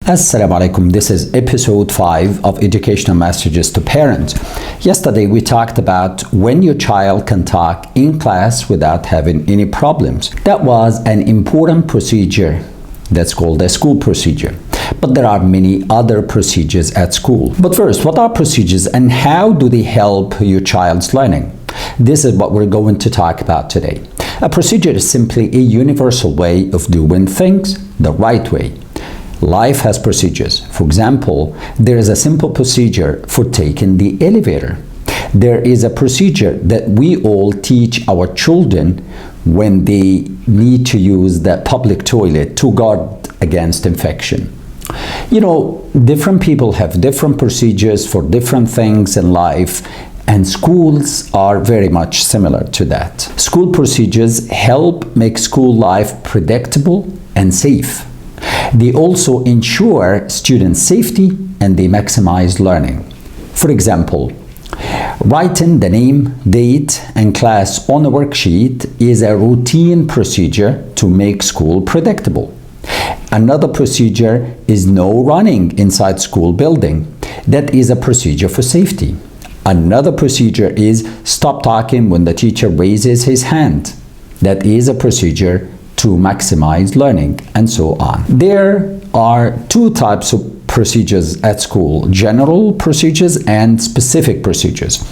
Assalamu alaikum. This is episode 5 of Educational Messages to Parents. Yesterday we talked about when your child can talk in class without having any problems. That was an important procedure that's called a school procedure. But there are many other procedures at school. But first, what are procedures and how do they help your child's learning? This is what we're going to talk about today. A procedure is simply a universal way of doing things the right way. Life has procedures. For example, there is a simple procedure for taking the elevator. There is a procedure that we all teach our children when they need to use the public toilet to guard against infection. You know, different people have different procedures for different things in life, and schools are very much similar to that. School procedures help make school life predictable and safe. They also ensure student safety and they maximize learning. For example, writing the name, date, and class on a worksheet is a routine procedure to make school predictable. Another procedure is no running inside school building. That is a procedure for safety. Another procedure is stop talking when the teacher raises his hand. That is a procedure to maximize learning, and so on. There are two types of procedures at school: general procedures and specific procedures.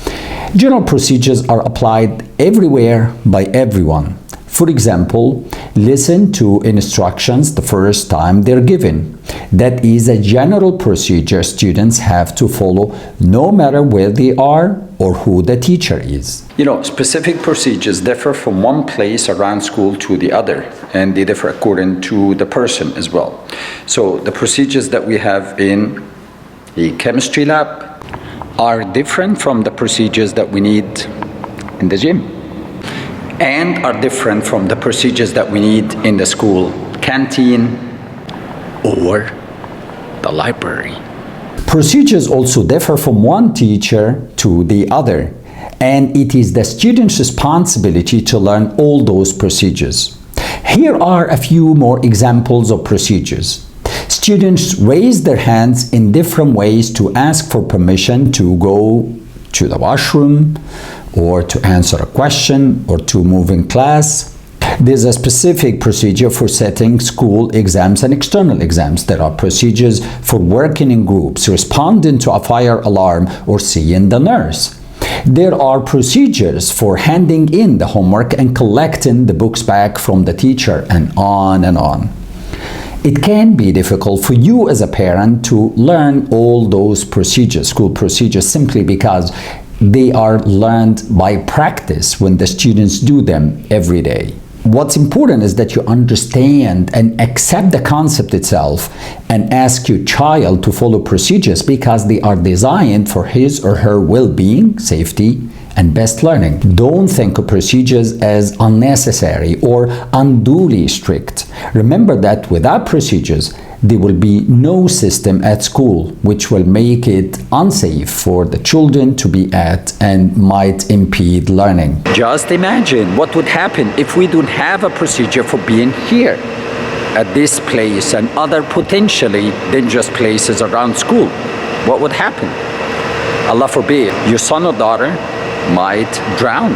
General procedures are applied everywhere by everyone. For example, listen to instructions the first time they're given. That is a general procedure students have to follow no matter where they are or who the teacher is. You know, specific procedures differ from one place around school to the other, and they differ according to the person as well. So the procedures that we have in the chemistry lab are different from the procedures that we need in the gym, and are different from the procedures that we need in the school canteen or the library. Procedures also differ from one teacher to the other, and it is the student's responsibility to learn all those procedures. Here are a few more examples of procedures. Students raise their hands in different ways to ask for permission to go to the washroom, or to answer a question, or to move in class. There's a specific procedure for setting school exams and external exams. There are procedures for working in groups, responding to a fire alarm, or seeing the nurse. There are procedures for handing in the homework and collecting the books back from the teacher, and on and on. It can be difficult for you as a parent to learn all those procedures, school procedures, simply because they are learned by practice when the students do them every day. What's important is that you understand and accept the concept itself and ask your child to follow procedures because they are designed for his or her well-being, safety, and best learning. Don't think of procedures as unnecessary or unduly strict. Remember that without procedures, there will be no system at school, which will make it unsafe for the children to be at and might impede learning. Just imagine what would happen if we don't have a procedure for being here at this place and other potentially dangerous places around school. What would happen? Allah forbid, your son or daughter might drown.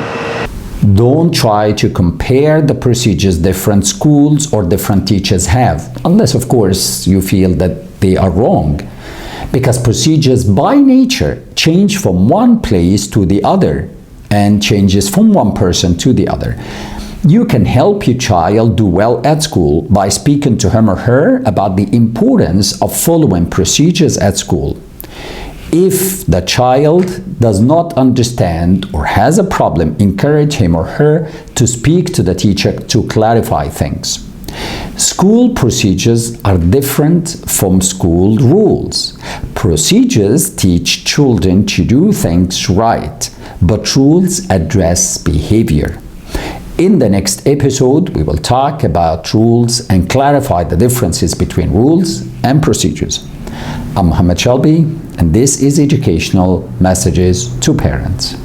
Don't try to compare the procedures different schools or different teachers have, unless of course you feel that they are wrong, because procedures by nature change from one place to the other and changes from one person to the other. You can help your child do well at school by speaking to him or her about the importance of following procedures at school. If the child does not understand or has a problem, encourage him or her to speak to the teacher to clarify things. School procedures are different from school rules. Procedures teach children to do things right, but rules address behavior. In the next episode, we will talk about rules and clarify the differences between rules and procedures. I'm Mohammed Shelby, and this is Educational Messages to Parents.